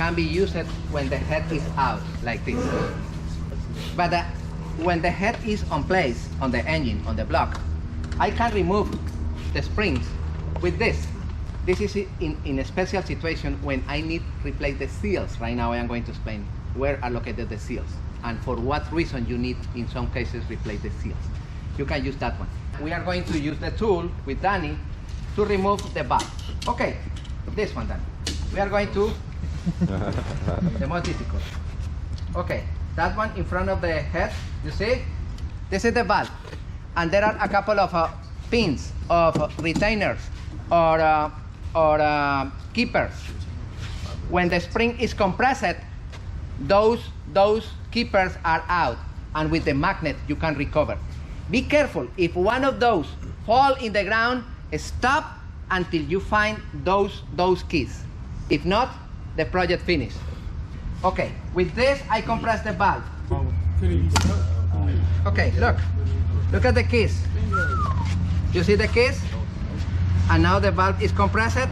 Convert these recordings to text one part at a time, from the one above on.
can be used when the head is out, like this. But when the head is on place, on the engine, on the block, I can remove the springs with this. This is in a special situation when I need to replace the seals. Right now I am going to explain where are located the seals and for what reason you need, in some cases, replace the seals. You can use that one. We are going to use the tool with Danny to remove the valve. Okay, this one then. We are going to, the most difficult. Okay, that one in front of the head, you see? This is the valve. And there are a couple of pins of retainers or keepers. When the spring is compressed, those keepers are out, and with the magnet you can recover. Be careful, if one of those fall in the ground, stop until you find those keys. If not, the project finished. Okay, with this I compress the valve. Okay, look at the keys. You see the keys? And now the valve is compressed.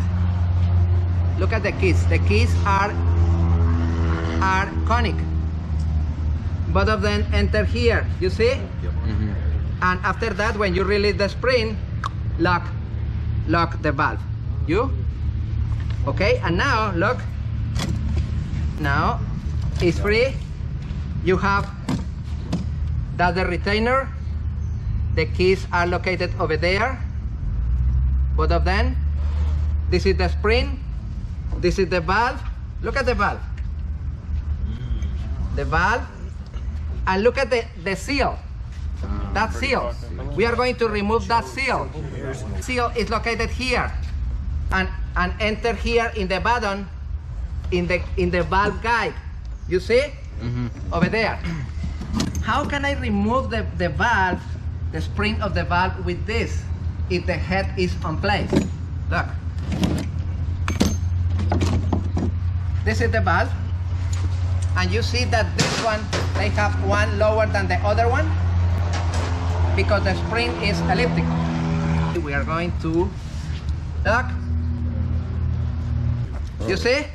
Look at the keys. The keys are conic. Both of them enter here, you see? Mm-hmm. And after that, when you release the spring, lock the valve. Okay, and now look. Now it's free. You have that's the retainer. The keys are located over there. Both of them. This is the spring. This is the valve. Look at the valve. The valve. And look at the seal. That seal. We are going to remove that seal. Seal is located here. And enter here in the bottom, in the valve guide. You see? Mm-hmm. Over there. How can I remove the valve, the spring of the valve with this, if the head is on place? Look. This is the valve. And you see that this one, they have one lower than the other one because the spring is elliptical. We are going to look. You see?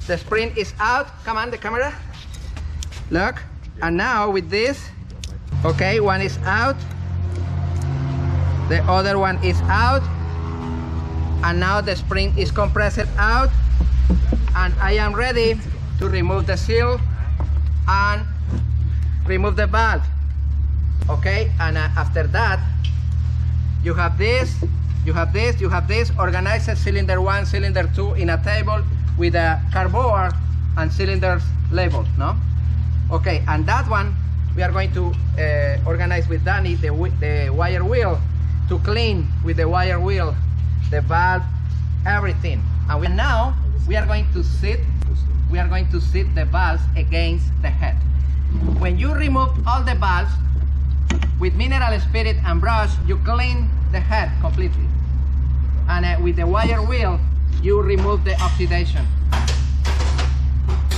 The spring is out. Come on, the camera. Look. And now with this, okay, one is out. The other one is out. And now the spring is compressed out. And I am ready to remove the seal and remove the valve. Okay, and after that, you have this, you have this, you have this. Organize cylinder 1, cylinder 2 in a table with a cardboard and cylinders labeled, no? Okay, and that one, we are going to organize with Danny the wire wheel to clean with the wire wheel, the valve, everything. And now we are going to sit the valves against the head. When you remove all the valves, with mineral spirit and brush, you clean the head completely. And with the wire wheel, you remove the oxidation.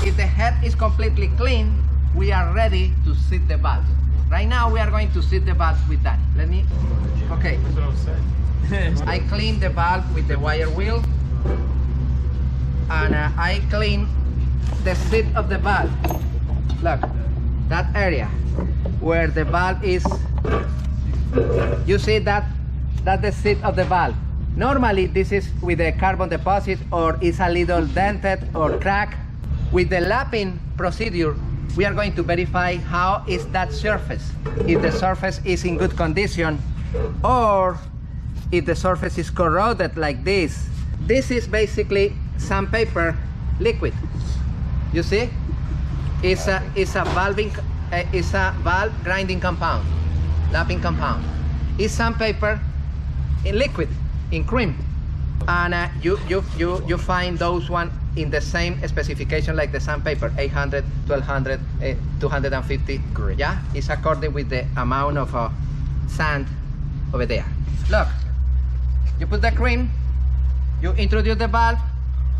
If the head is completely clean, we are ready to sit the valves. Right now, we are going to sit the valves with that. Let me, okay. I clean the valve with the wire wheel. And I clean the seat of the valve. Look, that area where the valve is, you see that's the seat of the valve. Normally this is with a carbon deposit or is a little dented or cracked. With the lapping procedure, we are going to verify how is that surface. If the surface is in good condition or if the surface is corroded like this. This is basically sandpaper liquid. You see? It's a valve grinding compound, lapping compound. It's sandpaper in liquid, in cream, and you find those one in the same specification like the sandpaper, 800, 1200, 250. Great. Yeah, it's according with the amount of sand over there. Look, you put the cream, you introduce the valve,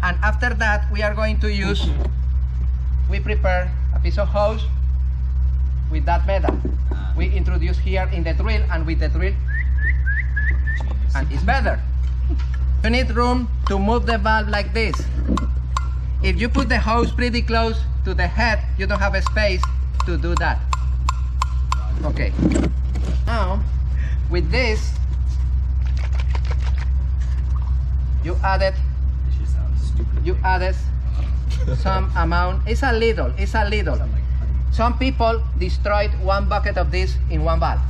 and after that we are going to use. We prepare a piece of hose with that metal. We introduce here in the drill, and with the drill, and it's better. You need room to move the valve like this. If you put the hose pretty close to the head, you don't have a space to do that. Okay. Now, with this, you added some amount. It's a little. Some people destroyed 1 bucket of this in 1 valve.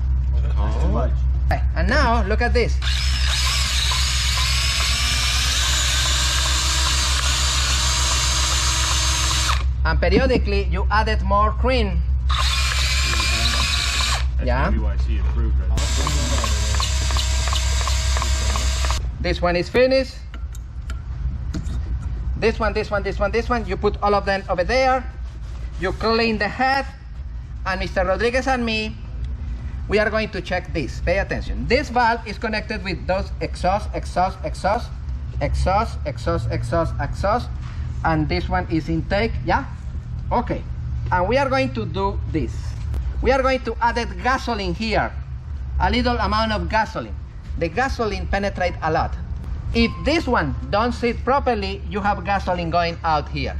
Okay, and now look at this. And periodically you added more cream. Yeah. This one is finished. This one, you put all of them over there. You clean the head, and Mr. Rodriguez and me, we are going to check this. Pay attention. This valve is connected with those exhaust, and this one is intake, yeah? Okay, and we are going to do this. We are going to add gasoline here, a little amount of gasoline. The gasoline penetrates a lot. If this one don't sit properly, you have gasoline going out here.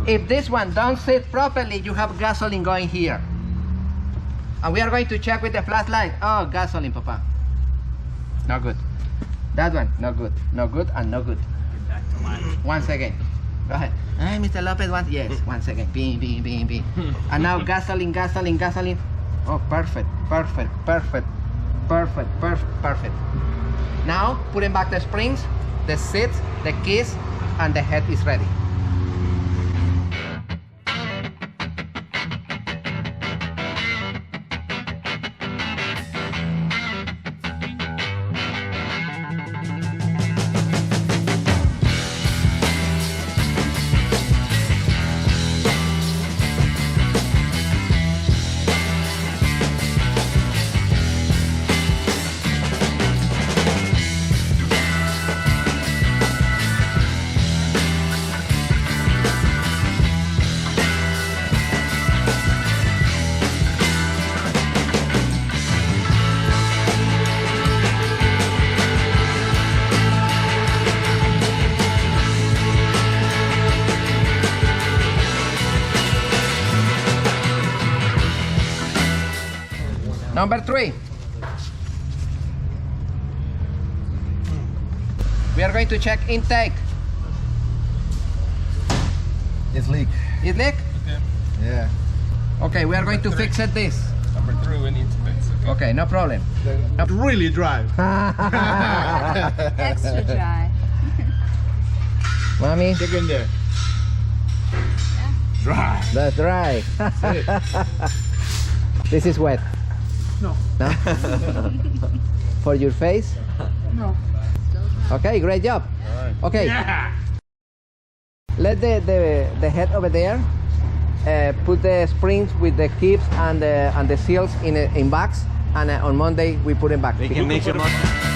If this one don't sit properly, you have gasoline going here. And we are going to check with the flashlight. Oh, gasoline, Papa. No good. That one, no good. No good and no good. Get back to life. Once again. Go ahead. Hey, Mr. Lopez, yes, once again. Beam. And now gasoline. Oh, perfect. Now, putting back the springs, the seats, the keys, and the head is ready. Number 3. We are going to check intake. It's leak. It leak? Okay. Yeah. Okay, we are going to fix it this. Number 3, we need to fix it. Okay, no problem. It's really dry. Extra dry. Mommy, Check in there. Dry. that's dry. This is wet. No. No? For your face? No. Okay, great job. Okay, Yeah. let the head over there. Put the springs with the keys and the seals in bags, and on Monday we put them back. We can make them up.